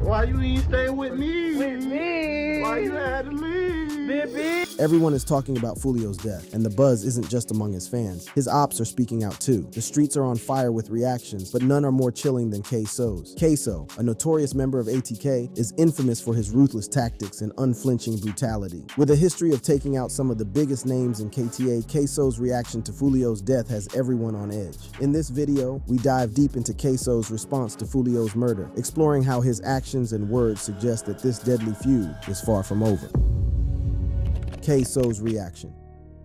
Why you ain't stay with me? With me. Why you had to leave? Baby. Everyone is talking about Foolio's death, and the buzz isn't just among his fans. His ops are speaking out too. The streets are on fire with reactions, but none are more chilling than Ksoo's. Ksoo, a notorious member of ATK, is infamous for his ruthless tactics and unflinching brutality. With a history of taking out some of the biggest names in KTA, Ksoo's reaction to Foolio's death has everyone on edge. In this video, we dive deep into Ksoo's response to Foolio's murder, exploring how his actions and words suggest that this deadly feud is far from over. Ksoo's reaction.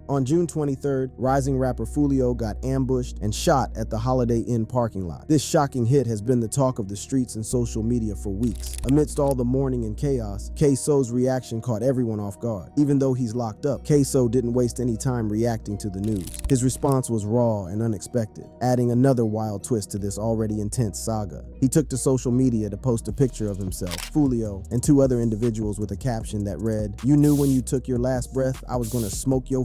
On June 23rd, rising rapper Foolio got ambushed and shot at the Holiday Inn parking lot. This shocking hit has been the talk of the streets and social media for weeks. Amidst all the mourning and chaos, Ksoo's reaction caught everyone off guard. Even though he's locked up, Ksoo didn't waste any time reacting to the news. His response was raw and unexpected, adding another wild twist to this already intense saga. He took to social media to post a picture of himself, Foolio, and two other individuals with a caption that read, "You knew when you took your last breath, I was gonna smoke your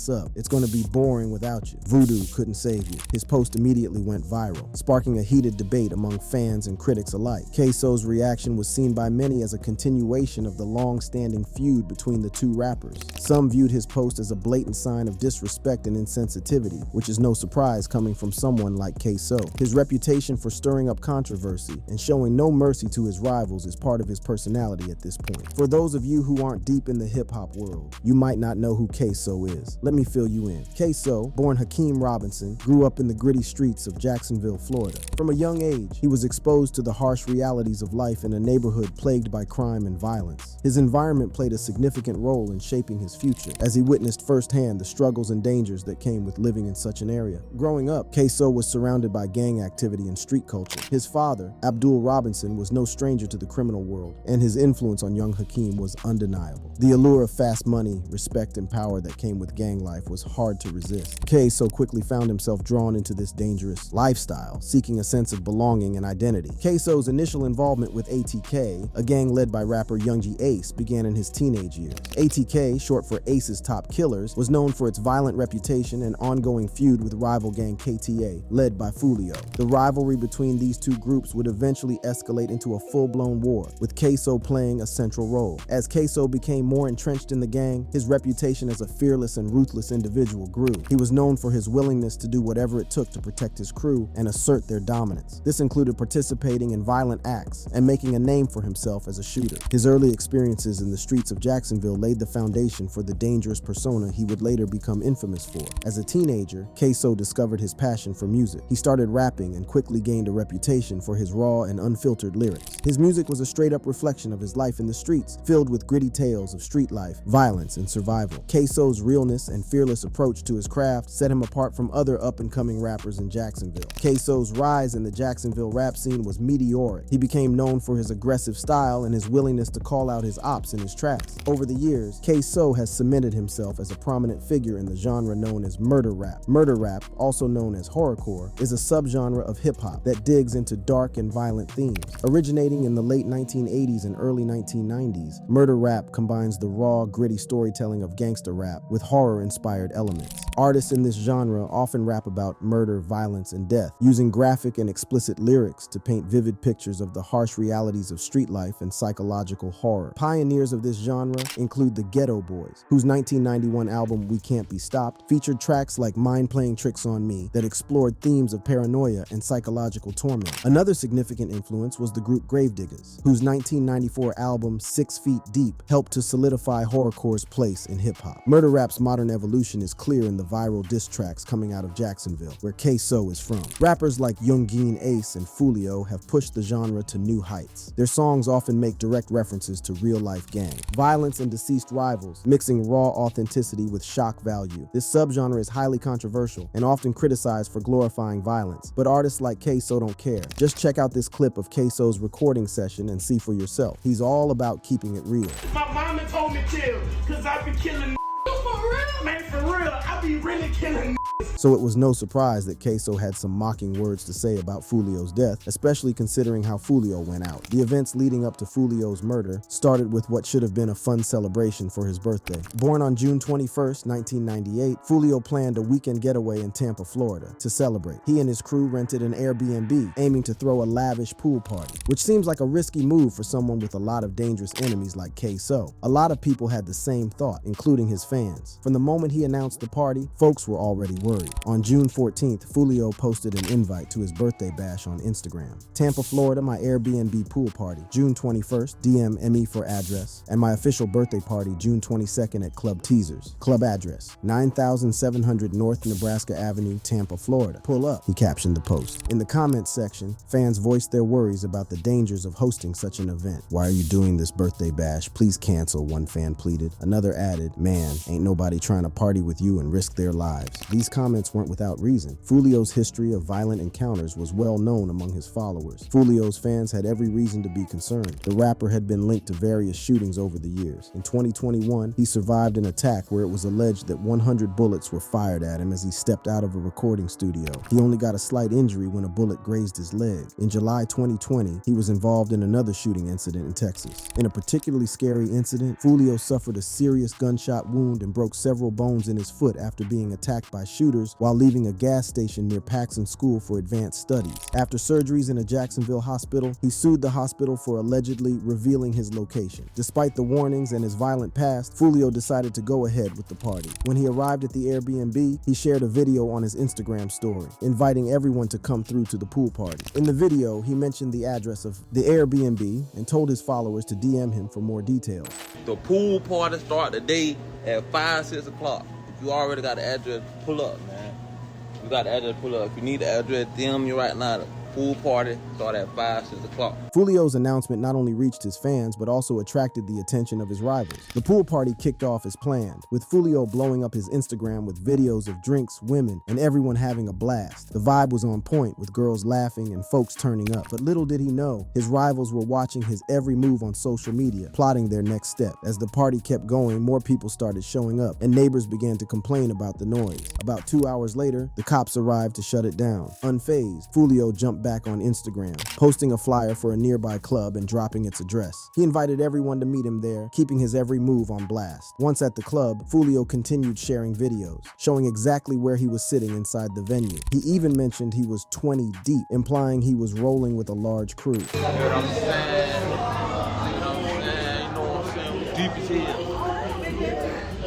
up. It's gonna be boring without you. Voodoo couldn't save you." His post immediately went viral, sparking a heated debate among fans and critics alike. Ksoo's reaction was seen by many as a continuation of the long-standing feud between the two rappers. Some viewed his post as a blatant sign of disrespect and insensitivity, which is no surprise coming from someone like Ksoo. His reputation for stirring up controversy and showing no mercy to his rivals is part of his personality at this point. For those of you who aren't deep in the hip-hop world, you might not know who Ksoo is. Let me fill you in. Ksoo, born Hakeem Robinson, grew up in the gritty streets of Jacksonville, Florida. From a young age, he was exposed to the harsh realities of life in a neighborhood plagued by crime and violence. His environment played a significant role in shaping his future, as he witnessed firsthand the struggles and dangers that came with living in such an area. Growing up, Ksoo was surrounded by gang activity and street culture. His father, Abdul Robinson, was no stranger to the criminal world, and his influence on young Hakeem was undeniable. The allure of fast money, respect, and power that came with gang life was hard to resist. Ksoo quickly found himself drawn into this dangerous lifestyle, seeking a sense of belonging and identity. Ksoo's initial involvement with ATK, a gang led by rapper Young G Ace, began in his teenage years. ATK, short for Ace's Top Killers, was known for its violent reputation and ongoing feud with rival gang KTA, led by Foolio. The rivalry between these two groups would eventually escalate into a full-blown war, with Ksoo playing a central role. As Ksoo became more entrenched in the gang, his reputation as a fearless and ruthless individual grew. He was known for his willingness to do whatever it took to protect his crew and assert their dominance. This included participating in violent acts and making a name for himself as a shooter. His early experiences in the streets of Jacksonville laid the foundation for the dangerous persona he would later become infamous for. As a teenager, Ksoo discovered his passion for music. He started rapping and quickly gained a reputation for his raw and unfiltered lyrics. His music was a straight-up reflection of his life in the streets, filled with gritty tales of street life, violence, and survival. Ksoo's realness and fearless approach to his craft set him apart from other up-and-coming rappers in Jacksonville. Ksoo's rise in the Jacksonville rap scene was meteoric. He became known for his aggressive style and his willingness to call out his ops in his tracks. Over the years, Ksoo has cemented himself as a prominent figure in the genre known as murder rap. Murder rap, also known as horrorcore, is a subgenre of hip-hop that digs into dark and violent themes. Originating in the late 1980s and early 1990s, murder rap combines the raw, gritty storytelling of gangster rap with horror-inspired elements. Artists in this genre often rap about murder, violence, and death, using graphic and explicit lyrics to paint vivid pictures of the harsh realities of street life and psychological horror. Pioneers of this genre include the Ghetto Boys, whose 1991 album We Can't Be Stopped featured tracks like Mind Playing Tricks on Me that explored themes of paranoia and psychological torment. Another significant influence was the group Gravediggers, whose 1994 album 6 Feet Deep helped to solidify horrorcore's place in hip-hop. Murder rap's modern evolution is clear in the viral diss tracks coming out of Jacksonville, where Ksoo is from. Rappers like Young G Ace and Foolio have pushed the genre to new heights. Their songs often make direct references to real-life gangs, violence, and deceased rivals, mixing raw authenticity with shock value. This subgenre is highly controversial and often criticized for glorifying violence, but artists like Ksoo don't care. Just check out this clip of Ksoo's recording session and see for yourself. He's all about keeping it real. My mama told me chill, cause I be killing. For real? Man, for real, I be really killing. So it was no surprise that Ksoo had some mocking words to say about Foolio's death, especially considering how Foolio went out. The events leading up to Foolio's murder started with what should have been a fun celebration for his birthday. Born on June 21st, 1998, Foolio planned a weekend getaway in Tampa, Florida to celebrate. He and his crew rented an Airbnb, aiming to throw a lavish pool party, which seems like a risky move for someone with a lot of dangerous enemies like Ksoo. A lot of people had the same thought, including his fans. From the moment he announced the party, folks were already worried. On June 14th, Foolio posted an invite to his birthday bash on Instagram. Tampa, Florida, my Airbnb pool party. June 21st, DM ME for address. And my official birthday party, June 22nd at Club Teasers. Club address, 9700 North Nebraska Avenue, Tampa, Florida. Pull up, he captioned the post. In the comments section, fans voiced their worries about the dangers of hosting such an event. Why are you doing this birthday bash? Please cancel, one fan pleaded. Another added, man, ain't nobody trying to party with you and risk their lives. These comments weren't without reason. Foolio's history of violent encounters was well known among his followers. Foolio's fans had every reason to be concerned. The rapper had been linked to various shootings over the years. In 2021, he survived an attack where it was alleged that 100 bullets were fired at him as he stepped out of a recording studio. He only got a slight injury when a bullet grazed his leg. In July 2020, he was involved in another shooting incident in Texas. In a particularly scary incident, Foolio suffered a serious gunshot wound and broke several bones in his foot after being attacked by shooters while leaving a gas station near Paxson School for Advanced Studies. After surgeries in a Jacksonville hospital, he sued the hospital for allegedly revealing his location. Despite the warnings and his violent past, Foolio decided to go ahead with the party. When he arrived at the Airbnb, he shared a video on his Instagram story, inviting everyone to come through to the pool party. In the video, he mentioned the address of the Airbnb and told his followers to DM him for more details. The pool party start today at 5, 6 o'clock. If you already got the address, pull up, man. You got the address, pull up. If you need the address, DM me right now. The pool party start at 5, 6 o'clock. Foolio's announcement not only reached his fans, but also attracted the attention of his rivals. The pool party kicked off as planned, with Foolio blowing up his Instagram with videos of drinks, women, and everyone having a blast. The vibe was on point, with girls laughing and folks turning up. But little did he know, his rivals were watching his every move on social media, plotting their next step. As the party kept going, more people started showing up, and neighbors began to complain about the noise. About 2 hours later, the cops arrived to shut it down. Unfazed, Foolio jumped back on Instagram, posting a flyer for a nearby club and dropping its address. He invited everyone to meet him there, keeping his every move on blast. Once at the club, Foolio continued sharing videos, showing exactly where he was sitting inside the venue. He even mentioned he was 20 deep, implying he was rolling with a large crew. You know what I'm saying? You know what I'm saying? Deep as hell.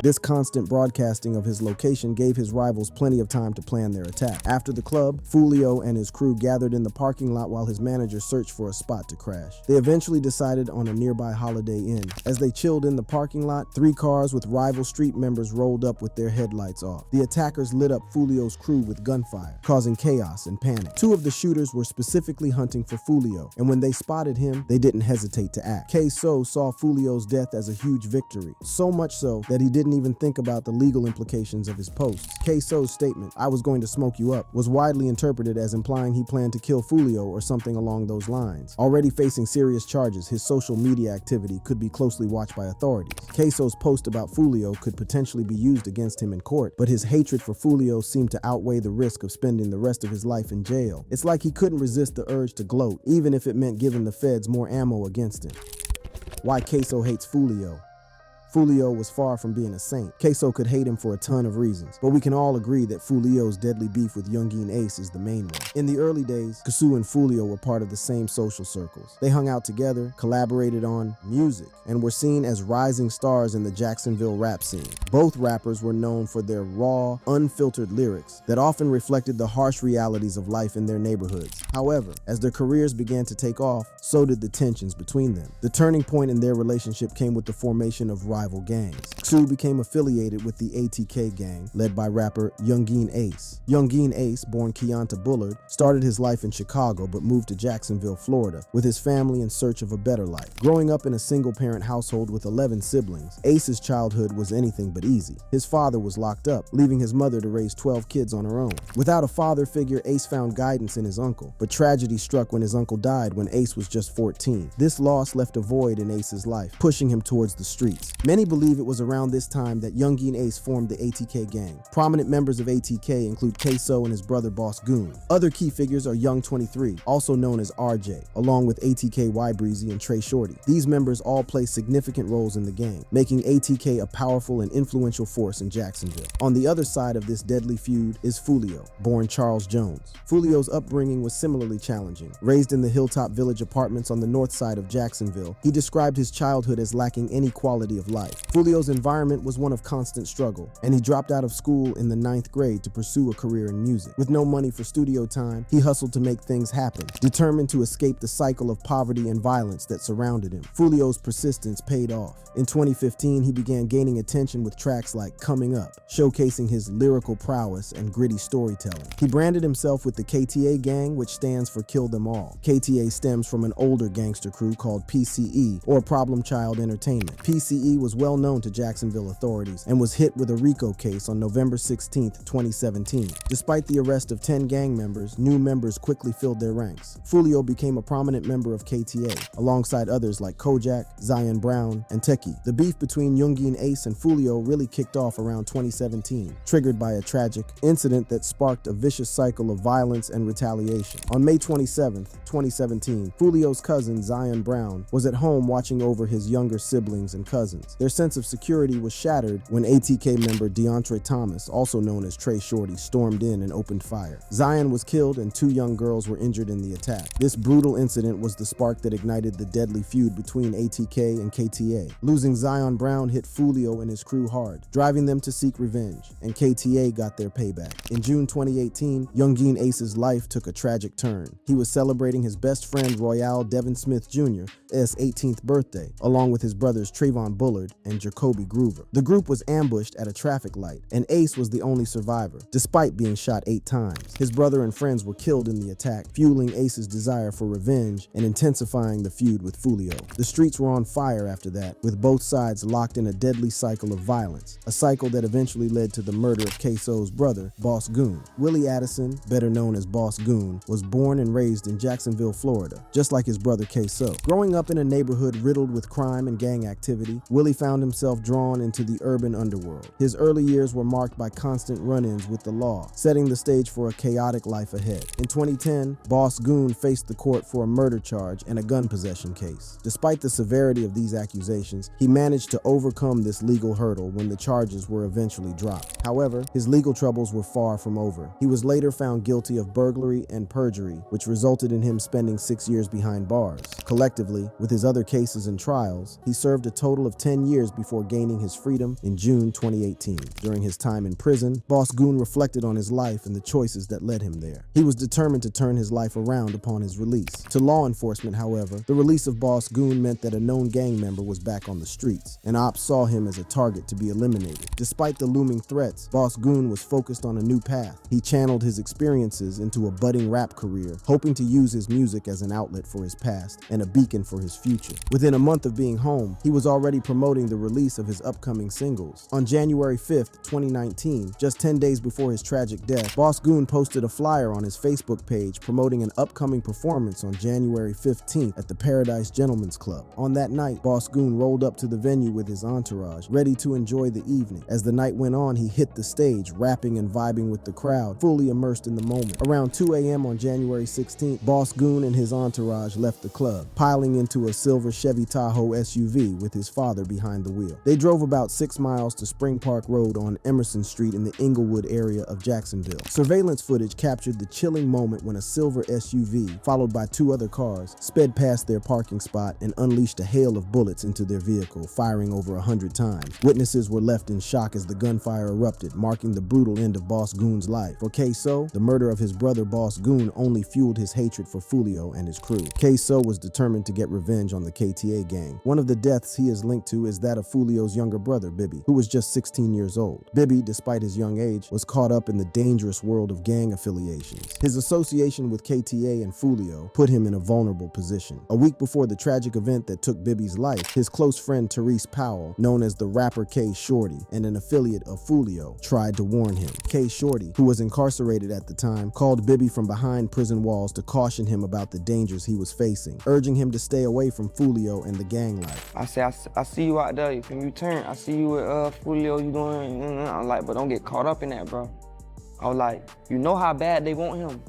This constant broadcasting of his location gave his rivals plenty of time to plan their attack. After the club, Foolio and his crew gathered in the parking lot while his manager searched for a spot to crash. They eventually decided on a nearby Holiday Inn. As they chilled in the parking lot, 3 cars with rival street members rolled up with their headlights off. The attackers lit up Foolio's crew with gunfire, causing chaos and panic. 2 of the shooters were specifically hunting for Foolio, and when they spotted him, they didn't hesitate to act. Ksoo saw Foolio's death as a huge victory, so much so that he didn't even think about the legal implications of his posts. Ksoo's statement, "I was going to smoke you up," was widely interpreted as implying he planned to kill Foolio or something along those lines. Already facing serious charges, his social media activity could be closely watched by authorities. Ksoo's post about Foolio could potentially be used against him in court, but his hatred for Foolio seemed to outweigh the risk of spending the rest of his life in jail. It's like he couldn't resist the urge to gloat, even if it meant giving the feds more ammo against him. Why Ksoo hates Foolio. Foolio was far from being a saint. Ksoo could hate him for a ton of reasons, but we can all agree that Foolio's deadly beef with Youngin Ace is the main one. In the early days, Ksoo and Foolio were part of the same social circles. They hung out together, collaborated on music, and were seen as rising stars in the Jacksonville rap scene. Both rappers were known for their raw, unfiltered lyrics that often reflected the harsh realities of life in their neighborhoods. However, as their careers began to take off, so did the tensions between them. The turning point in their relationship came with the formation of rival gangs. Ksoo became affiliated with the ATK gang, led by rapper Youngin Ace. Youngin Ace, born Keonta Bullard, started his life in Chicago but moved to Jacksonville, Florida, with his family in search of a better life. Growing up in a single-parent household with 11 siblings, Ace's childhood was anything but easy. His father was locked up, leaving his mother to raise 12 kids on her own. Without a father figure, Ace found guidance in his uncle, but tragedy struck when his uncle died when Ace was just 14. This loss left a void in Ace's life, pushing him towards the streets. Many believe it was around this time that Youngin Ace formed the ATK gang. Prominent members of ATK include Ksoo and his brother Boss Goon. Other key figures are Young 23, also known as RJ, along with ATK Y Breezy and Trey Shorty. These members all play significant roles in the gang, making ATK a powerful and influential force in Jacksonville. On the other side of this deadly feud is Foolio, born Charles Jones. Foolio's upbringing was similarly challenging. Raised in the Hilltop Village apartments on the north side of Jacksonville, he described his childhood as lacking any quality of life. Foolio's environment was one of constant struggle, and he dropped out of school in the 9th grade to pursue a career in music. With no money for studio time, he hustled to make things happen, determined to escape the cycle of poverty and violence that surrounded him. Foolio's persistence paid off. In 2015, he began gaining attention with tracks like Coming Up, showcasing his lyrical prowess and gritty storytelling. He branded himself with the KTA gang, which stands for Kill Them All. KTA stems from an older gangster crew called PCE, or Problem Child Entertainment. PCE was well known to Jacksonville authorities and was hit with a RICO case on November 16, 2017. Despite the arrest of 10 gang members, new members quickly filled their ranks. Foolio became a prominent member of KTA, alongside others like Kojak, Zion Brown, and Teki. The beef between Youngin Ace and Foolio really kicked off around 2017, triggered by a tragic incident that sparked a vicious cycle of violence and retaliation. On May 27, 2017, Foolio's cousin, Zion Brown, was at home watching over his younger siblings and cousins. Their sense of security was shattered when ATK member DeAndre Thomas, also known as Trey Shorty, stormed in and opened fire. Zion was killed and 2 young girls were injured in the attack. This brutal incident was the spark that ignited the deadly feud between ATK and KTA. Losing Zion Brown hit Foolio and his crew hard, driving them to seek revenge, and KTA got their payback. In June 2018, Youngin Ace's life took a tragic turn. He was celebrating his best friend Royale Devin Smith Jr.'s 18th birthday, along with his brothers Trayvon Bullard and Jacoby Groover. The group was ambushed at a traffic light, and Ace was the only survivor, despite being shot 8 times. His brother and friends were killed in the attack, fueling Ace's desire for revenge and intensifying the feud with Foolio. The streets were on fire after that, with both sides locked in a deadly cycle of violence, a cycle that eventually led to the murder of Ksoo's brother, Boss Goon. Willie Addison, better known as Boss Goon, was born and raised in Jacksonville, Florida, just like his brother Ksoo. Growing up in a neighborhood riddled with crime and gang activity, Willie found himself drawn into the urban underworld. His early years were marked by constant run-ins with the law, setting the stage for a chaotic life ahead. In 2010, Boss Goon faced the court for a murder charge and a gun possession case. Despite the severity of these accusations, he managed to overcome this legal hurdle when the charges were eventually dropped. However, his legal troubles were far from over. He was later found guilty of burglary and perjury, which resulted in him spending 6 years behind bars. Collectively, with his other cases and trials, he served a total of 10 years before gaining his freedom in June 2018. During his time in prison, Boss Goon reflected on his life and the choices that led him there. He was determined to turn his life around upon his release. To law enforcement, however, the release of Boss Goon meant that a known gang member was back on the streets, and ops saw him as a target to be eliminated. Despite the looming threats, Boss Goon was focused on a new path. He channeled his experiences into a budding rap career, hoping to use his music as an outlet for his past and a beacon for his future. Within a month of being home, he was already promoting the release of his upcoming singles. On January 5th, 2019, just 10 days before his tragic death, Boss Goon posted a flyer on his Facebook page promoting an upcoming performance on January 15th at the Paradise Gentlemen's Club. On that night, Boss Goon rolled up to the venue with his entourage, ready to enjoy the evening. As the night went on, he hit the stage, rapping and vibing with the crowd, fully immersed in the moment. Around 2 a.m. on January 16th, Boss Goon and his entourage left the club, piling into a silver Chevy Tahoe SUV with his father behind the wheel. They drove about 6 miles to Spring Park Road on Emerson Street in the Inglewood area of Jacksonville. Surveillance footage captured the chilling moment when a silver SUV, followed by 2 other cars, sped past their parking spot and unleashed a hail of bullets into their vehicle, firing over 100 times. Witnesses were left in shock as the gunfire erupted, marking the brutal end of Boss Goon's life. For Ksoo, the murder of his brother Boss Goon only fueled his hatred for Foolio and his crew. Ksoo was determined to get revenge on the KTA gang. One of the deaths he is linked to is that of Foolio's younger brother, Bibby, who was just 16 years old. Bibby, despite his young age, was caught up in the dangerous world of gang affiliations. His association with KTA and Foolio put him in a vulnerable position. A week before the tragic event that took Bibby's life, his close friend Therese Powell, known as the rapper K Shorty and an affiliate of Foolio, tried to warn him. K Shorty, who was incarcerated at the time, called Bibby from behind prison walls to caution him about the dangers he was facing, urging him to stay away from Foolio and the gang life. I say, I see you you out there, if you turn, I see you with Foolio, you doing, I'm like, but don't get caught up in that, bro. I was like, you know how bad they want him.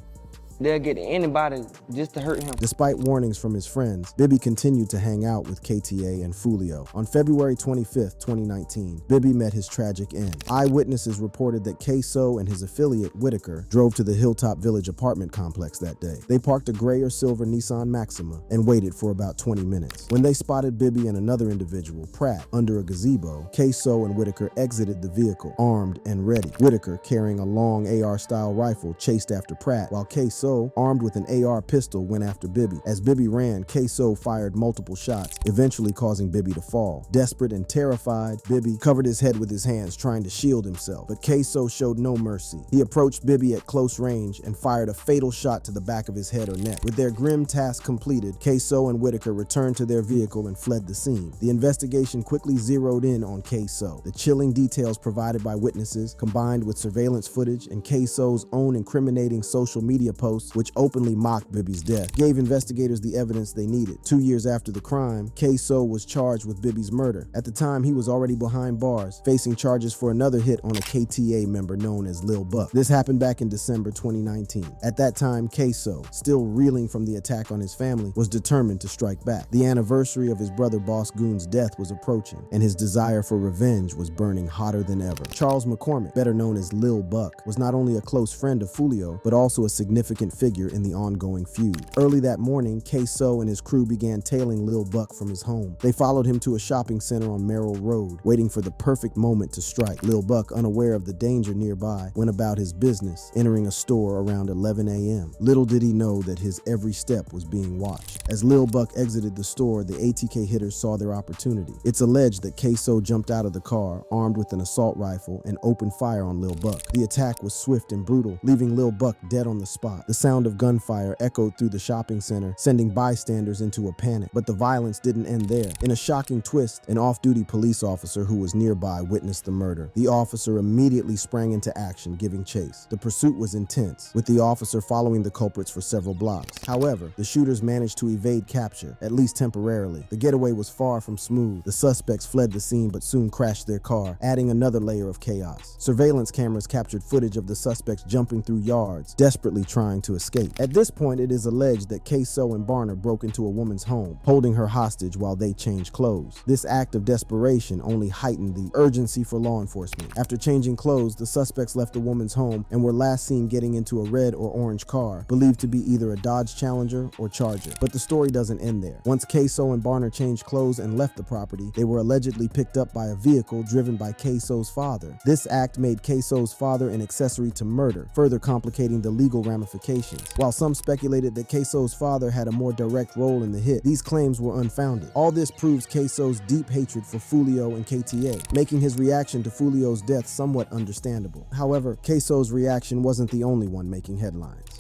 They'll get anybody just to hurt him. Despite warnings from his friends, Bibby continued to hang out with KTA and Foolio. On February 25th, 2019, Bibby met his tragic end. Eyewitnesses reported that Ksoo and his affiliate, Whitaker, drove to the Hilltop Village apartment complex that day. They parked a gray or silver Nissan Maxima and waited for about 20 minutes. When they spotted Bibby and another individual, Pratt, under a gazebo, Ksoo and Whitaker exited the vehicle, armed and ready. Whitaker, carrying a long AR-style rifle, chased after Pratt, while Ksoo, armed with an AR pistol, went after Bibby. As Bibby ran, Ksoo fired multiple shots, eventually causing Bibby to fall. Desperate and terrified, Bibby covered his head with his hands, trying to shield himself, but Ksoo showed no mercy. He approached Bibby at close range and fired a fatal shot to the back of his head or neck. With their grim task completed, Ksoo and Whitaker returned to their vehicle and fled the scene. The investigation quickly zeroed in on Ksoo. The chilling details provided by witnesses, combined with surveillance footage and Ksoo's own incriminating social media posts, which openly mocked Bibby's death, gave investigators the evidence they needed. 2 years after the crime, Ksoo was charged with Bibby's murder. At the time, he was already behind bars, facing charges for another hit on a KTA member known as Lil Buck. This happened back in December 2019. At that time, Ksoo, still reeling from the attack on his family, was determined to strike back. The anniversary of his brother Boss Goon's death was approaching, and his desire for revenge was burning hotter than ever. Charles McCormick, better known as Lil Buck, was not only a close friend of Foolio, but also a significant figure in the ongoing feud. Early that morning, Ksoo and his crew began tailing Lil Buck from his home. They followed him to a shopping center on Merrill Road, waiting for the perfect moment to strike. Lil Buck, unaware of the danger nearby, went about his business, entering a store around 11 a.m. Little did he know that his every step was being watched. As Lil Buck exited the store, the ATK hitters saw their opportunity. It's alleged that Ksoo jumped out of the car, armed with an assault rifle, and opened fire on Lil Buck. The attack was swift and brutal, leaving Lil Buck dead on the spot. The sound of gunfire echoed through the shopping center, sending bystanders into a panic. But the violence didn't end there. In a shocking twist, an off-duty police officer who was nearby witnessed the murder. The officer immediately sprang into action, giving chase. The pursuit was intense, with the officer following the culprits for several blocks. However, the shooters managed to evade capture, at least temporarily. The getaway was far from smooth. The suspects fled the scene but soon crashed their car, adding another layer of chaos. Surveillance cameras captured footage of the suspects jumping through yards, desperately trying to escape. At this point, it is alleged that Ksoo and Barner broke into a woman's home, holding her hostage while they changed clothes. This act of desperation only heightened the urgency for law enforcement. After changing clothes, the suspects left the woman's home and were last seen getting into a red or orange car, believed to be either a Dodge Challenger or Charger. But the story doesn't end there. Once Ksoo and Barner changed clothes and left the property, they were allegedly picked up by a vehicle driven by Ksoo's father. This act made Ksoo's father an accessory to murder, further complicating the legal ramifications. While some speculated that Ksoo's father had a more direct role in the hit, these claims were unfounded. All this proves Ksoo's deep hatred for Foolio and KTA, making his reaction to Foolio's death somewhat understandable. However, Ksoo's reaction wasn't the only one making headlines.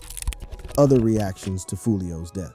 Other reactions to Foolio's death.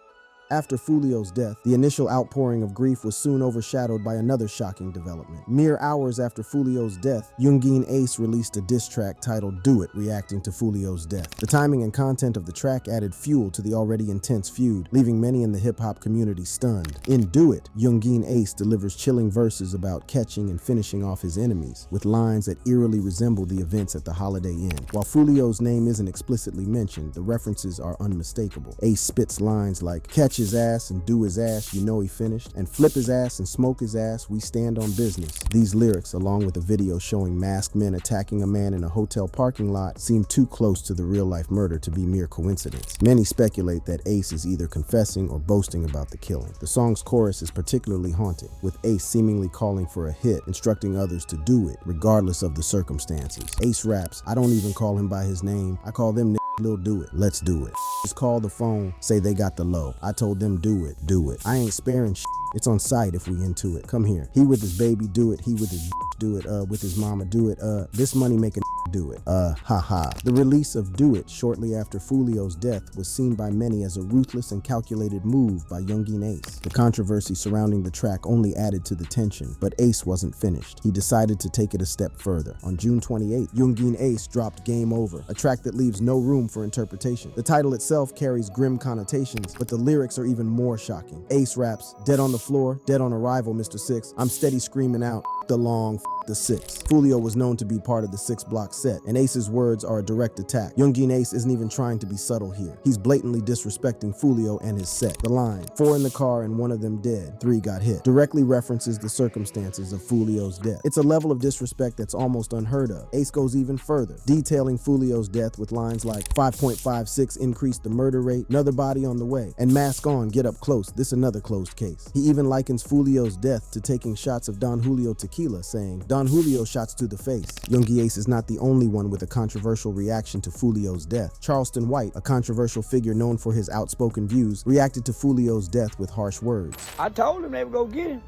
After Foolio's death, the initial outpouring of grief was soon overshadowed by another shocking development. Mere hours after Foolio's death, Youngin Ace released a diss track titled Do It, reacting to Foolio's death. The timing and content of the track added fuel to the already intense feud, leaving many in the hip-hop community stunned. In Do It, Youngin Ace delivers chilling verses about catching and finishing off his enemies, with lines that eerily resemble the events at the Holiday Inn. While Foolio's name isn't explicitly mentioned, the references are unmistakable. Ace spits lines like, "Catch his ass and do his ass, you know he finished, and flip his ass and smoke his ass, we stand on business." These lyrics, along with a video showing masked men attacking a man in a hotel parking lot, seem too close to the real-life murder to be mere coincidence. Many speculate that Ace is either confessing or boasting about the killing. The song's chorus is particularly haunting, with Ace seemingly calling for a hit, instructing others to do it, regardless of the circumstances. Ace raps, "I don't even call him by his name, I call them Lil Do It, let's do it. Just call the phone, say they got the low. I told them do it, do it. I ain't sparing shit. It's on site if we into it. Come here. He with his baby, do it. He with his do it. With his mama, do it. This money making Do It. Haha. The release of Do It shortly after Foolio's death was seen by many as a ruthless and calculated move by Youngin Ace. The controversy surrounding the track only added to the tension, but Ace wasn't finished. He decided to take it a step further. On June 28th, Youngin Ace dropped Game Over, a track that leaves no room for interpretation. The title itself carries grim connotations, but the lyrics are even more shocking. Ace raps, "Dead on the floor, dead on arrival, Mr. Six. I'm steady screaming out, the long, the six." Foolio was known to be part of the 6-block set, and Ace's words are a direct attack. Youngin Ace isn't even trying to be subtle here. He's blatantly disrespecting Foolio and his set. The line, "4 in the car and one of them dead, 3 got hit," directly references the circumstances of Foolio's death. It's a level of disrespect that's almost unheard of. Ace goes even further, detailing Foolio's death with lines like 5.56 increased the murder rate, another body on the way, and mask on, get up close, this another closed case. He even likens Foolio's death to taking shots of Don Julio tequila, saying, "Don Julio shots to the face." Youngin Ace is not the only one with a controversial reaction to Foolio's death. Charleston White, a controversial figure known for his outspoken views, reacted to Foolio's death with harsh words. "I told him they would go get him."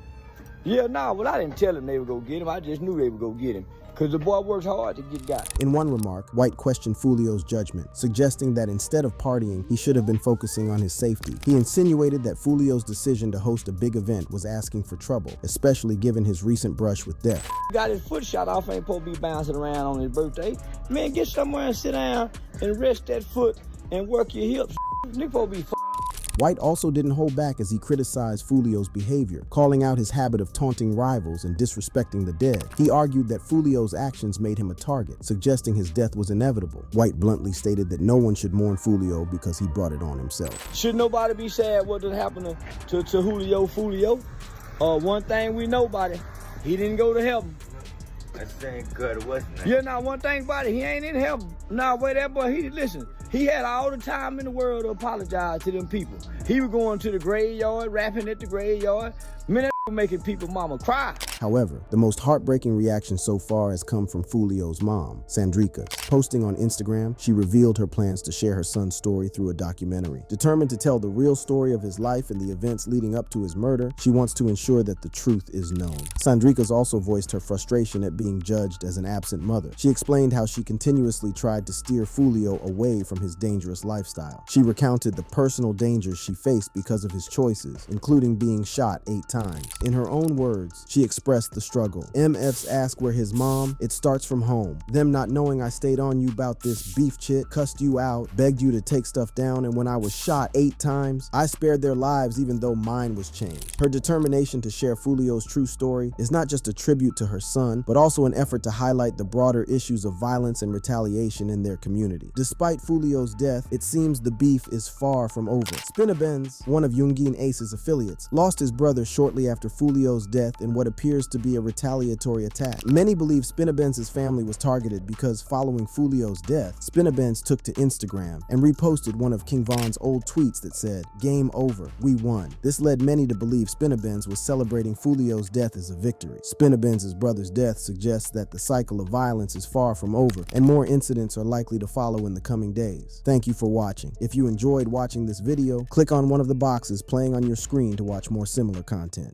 Yeah, no, well, I didn't tell him they would go get him. I just knew they would go get him. Because the boy works hard to get got. In one remark, White questioned Foolio's judgment, suggesting that instead of partying, he should have been focusing on his safety. He insinuated that Foolio's decision to host a big event was asking for trouble, especially given his recent brush with death. Got his foot shot off, ain't supposed to be bouncing around on his birthday. Man, get somewhere and sit down and rest that foot and work your hips. Nigga supposed to be White also didn't hold back as he criticized Foolio's behavior, calling out his habit of taunting rivals and disrespecting the dead. He argued that Foolio's actions made him a target, suggesting his death was inevitable. White bluntly stated that no one should mourn Foolio because he brought it on himself. Should nobody be sad what did happen to Julio Foolio? One thing we know about it, he didn't go to heaven. That ain't good, wasn't it? Yeah, now one thing about it, he ain't in heaven. Now wait, that boy, listen, he had all the time in the world to apologize to them people. He was going to the graveyard, rapping at the graveyard. Man, that making people mama cry. However, the most heartbreaking reaction so far has come from Foolio's mom, Sandrika. Posting on Instagram, she revealed her plans to share her son's story through a documentary. Determined to tell the real story of his life and the events leading up to his murder, she wants to ensure that the truth is known. Sandrika's also voiced her frustration at being judged as an absent mother. She explained how she continuously tried to steer Foolio away from his dangerous lifestyle. She recounted the personal dangers she faced because of his choices, including being shot 8 times. In her own words, she expressed the struggle. MFs ask where his mom, it starts from home. Them not knowing I stayed on you about this beef chick, cussed you out, begged you to take stuff down, and when I was shot 8 times, I spared their lives even though mine was changed. Her determination to share Foolio's true story is not just a tribute to her son, but also an effort to highlight the broader issues of violence and retaliation in their community. Despite Foolio's death, it seems the beef is far from over. Spinabenz, one of Youngin Ace's affiliates, lost his brother shortly after Foolio's death in what appears to be a retaliatory attack. Many believe Spinabenz's family was targeted because following Foolio's death, Spinabenz took to Instagram and reposted one of King Von's old tweets that said, "Game over, we won." This led many to believe Spinabenz was celebrating Foolio's death as a victory. Spinabenz's brother's death suggests that the cycle of violence is far from over and more incidents are likely to follow in the coming days. Thank you for watching. If you enjoyed watching this video, click on one of the boxes playing on your screen to watch more similar content.